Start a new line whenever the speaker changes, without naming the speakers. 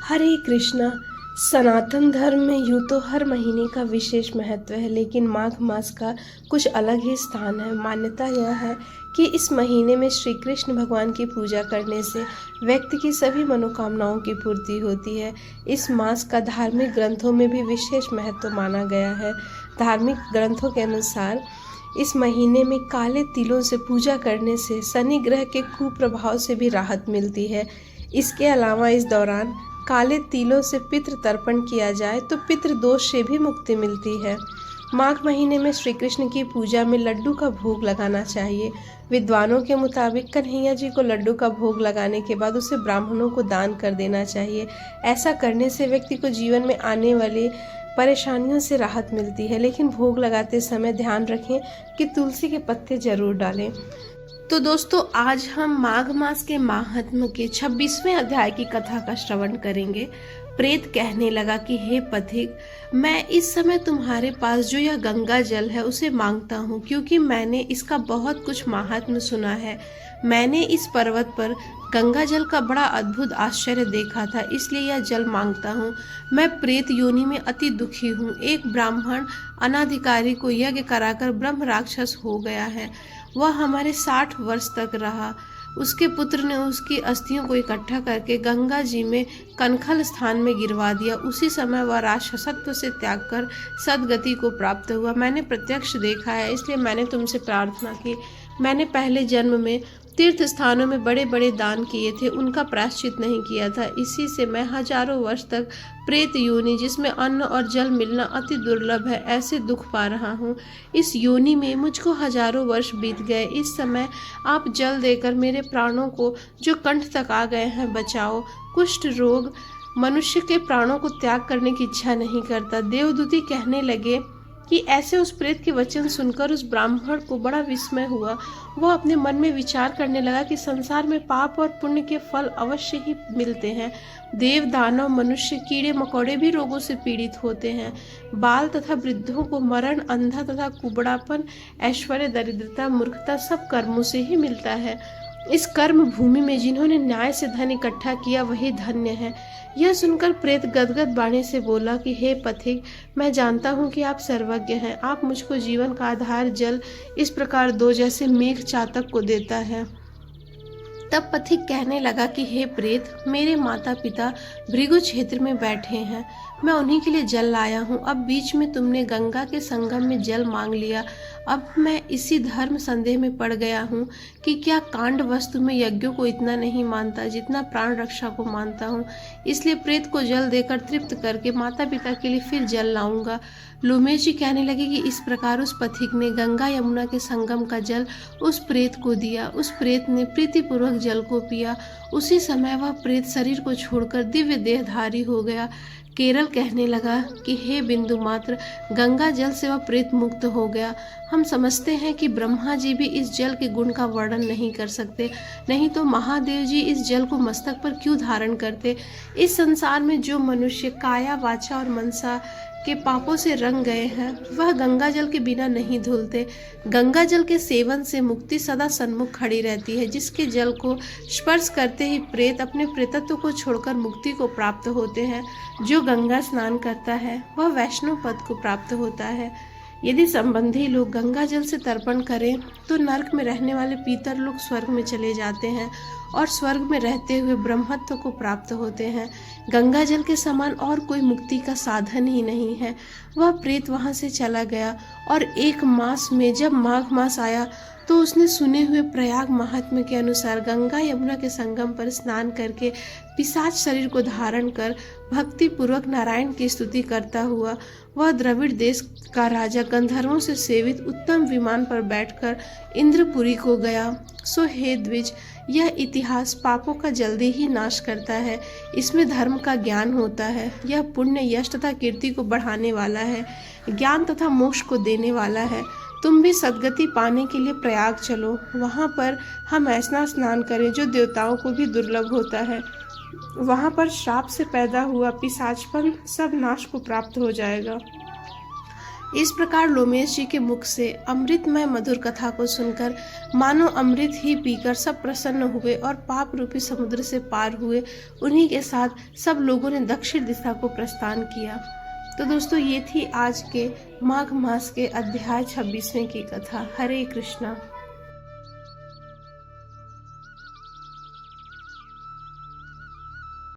हरे कृष्णा। सनातन धर्म में यूँ तो हर महीने का विशेष महत्व है, लेकिन माघ मास का कुछ अलग ही स्थान है। मान्यता यह है कि इस महीने में श्री कृष्ण भगवान की पूजा करने से व्यक्ति की सभी मनोकामनाओं की पूर्ति होती है। इस मास का धार्मिक ग्रंथों में भी विशेष महत्व माना गया है। धार्मिक ग्रंथों के अनुसार इस महीने में काले तिलों से पूजा करने से शनि ग्रह के कुप्रभाव से भी राहत मिलती है। इसके अलावा इस दौरान काले तिलों से पितृ तर्पण किया जाए तो पितृ दोष से भी मुक्ति मिलती है। माघ महीने में श्री कृष्ण की पूजा में लड्डू का भोग लगाना चाहिए। विद्वानों के मुताबिक कन्हैया जी को लड्डू का भोग लगाने के बाद उसे ब्राह्मणों को दान कर देना चाहिए। ऐसा करने से व्यक्ति को जीवन में आने वाली परेशानियों से राहत मिलती है, लेकिन भोग लगाते समय ध्यान रखें कि तुलसी के पत्ते जरूर डालें। तो दोस्तों, आज हम माघ मास के माहात्म्य के 26वें अध्याय की कथा का श्रवण करेंगे। प्रेत कहने लगा कि हे पथिक, मैं इस समय तुम्हारे पास जो यह गंगा जल है उसे मांगता हूँ, क्योंकि मैंने इसका बहुत कुछ माहात्म्य सुना है। मैंने इस पर्वत पर गंगा जल का बड़ा अद्भुत आश्चर्य देखा था, इसलिए यह जल मांगता हूँ। मैं प्रेत योनि में अति दुखी हूँ। एक ब्राह्मण अनाधिकारी को यज्ञ कराकर ब्रह्म राक्षस हो गया है। वह हमारे 60 वर्ष तक रहा। उसके पुत्र ने उसकी अस्थियों को इकट्ठा करके गंगा जी में कनखल स्थान में गिरवा दिया। उसी समय वह राक्षसत्व से त्याग कर सदगति को प्राप्त हुआ। मैंने प्रत्यक्ष देखा है, इसलिए मैंने तुमसे प्रार्थना की। मैंने पहले जन्म में तीर्थ स्थानों में बड़े बड़े दान किए थे, उनका प्रायश्चित नहीं किया था। इसी से मैं हजारों वर्ष तक प्रेत योनि, जिसमें अन्न और जल मिलना अति दुर्लभ है, ऐसे दुख पा रहा हूँ। इस योनि में मुझको हजारों वर्ष बीत गए। इस समय आप जल देकर मेरे प्राणों को, जो कंठ तक आ गए हैं, बचाओ। कुष्ठ रोग मनुष्य के प्राणों को त्याग करने की इच्छा नहीं करता। देवदूती कहने लगे कि ऐसे उस प्रेत के वचन सुनकर उस ब्राह्मण को बड़ा विस्मय हुआ। वह अपने मन में विचार करने लगा कि संसार में पाप और पुण्य के फल अवश्य ही मिलते हैं। देव, दानव, मनुष्य, कीड़े मकोड़े भी रोगों से पीड़ित होते हैं। बाल तथा वृद्धों को मरण, अंधा तथा कुबड़ापन, ऐश्वर्य, दरिद्रता, मूर्खता सब कर्मों से ही मिलता है। इस कर्म भूमि में जिन्होंने न्याय से धन इकट्ठा किया वही धन्य है। यह सुनकर प्रेत गदगद वाणी से बोला कि हे पथिक, मैं जानता हूँ कि आप सर्वज्ञ हैं। आप मुझको जीवन का आधार जल इस प्रकार दो जैसे मेघ चातक को देता है। तब पथिक कहने लगा कि हे प्रेत, मेरे माता पिता भृगु क्षेत्र में बैठे हैं, मैं उन्हीं के लिए जल लाया हूँ। अब बीच में तुमने गंगा के संगम में जल मांग लिया। अब मैं इसी धर्म संदेह में पड़ गया हूँ कि क्या कांड वस्तु में यज्ञों को इतना नहीं मानता जितना प्राण रक्षा को मानता हूँ। इसलिए प्रेत को जल देकर तृप्त करके माता पिता के लिए फिर जल लाऊंगा। लोमेश जी कहने लगे कि इस प्रकार उस पथिक ने गंगा यमुना के संगम का जल उस प्रेत को दिया। उस प्रेत ने प्रीतिपूर्वक जल को पिया। उसी समय वह प्रेत शरीर को छोड़कर दिव्य देहधारी हो गया। केरल कहने लगा कि हे बिंदु मात्र, गंगा जल से वह प्रेत मुक्त हो गया। हम समझते हैं कि ब्रह्मा जी भी इस जल के गुण का वर्णन नहीं कर सकते, नहीं तो महादेव जी इस जल को मस्तक पर क्यों धारण करते। इस संसार में जो मनुष्य काया, वाचा और मनसा के पापों से रंग गए हैं, वह गंगा जल के बिना नहीं धुलते। गंगा जल के सेवन से मुक्ति सदा सन्मुख खड़ी रहती है। जिसके जल को स्पर्श करते ही प्रेत अपने प्रेतत्व को छोड़कर मुक्ति को प्राप्त होते हैं। जो गंगा स्नान करता है वह वैष्णव पद को प्राप्त होता है। यदि संबंधी लोग गंगा जल से तर्पण करें तो नरक में रहने वाले पीतर लोग स्वर्ग में चले जाते हैं और स्वर्ग में रहते हुए ब्रह्मत्व को प्राप्त होते हैं। गंगा जल के समान और कोई मुक्ति का साधन ही नहीं है। वह प्रेत वहां से चला गया और 1 मास में जब माघ मास आया तो उसने सुने हुए प्रयाग महात्म्य के अनुसार गंगा यमुना के संगम पर स्नान करके पिशाच शरीर को धारण कर भक्ति पूर्वक नारायण की स्तुति करता हुआ वह द्रविड़ देश का राजा गंधर्वों से सेवित उत्तम विमान पर बैठकर इंद्रपुरी को गया। सो हे द्विज, यह इतिहास पापों का जल्दी ही नाश करता है। इसमें धर्म का ज्ञान होता है। यह पुण्य, यश तथा कीर्ति को बढ़ाने वाला है, ज्ञान तथा मोक्ष को देने वाला है। तुम भी सदगति पाने के लिए प्रयाग चलो। वहाँ पर हम ऐसा स्नान करें जो देवताओं को भी दुर्लभ होता है। वहाँ पर श्राप से पैदा हुआ पिशाचपन सब नाश को प्राप्त हो जाएगा। इस प्रकार लोमेश जी के मुख से अमृतमय मधुर कथा को सुनकर मानो अमृत ही पीकर सब प्रसन्न हुए और पाप रूपी समुद्र से पार हुए। उन्हीं के साथ सब लोगों ने दक्षिण दिशा को प्रस्थान किया। तो दोस्तों, ये थी आज के माघ मास के अध्याय 26वें की कथा। हरे कृष्णा।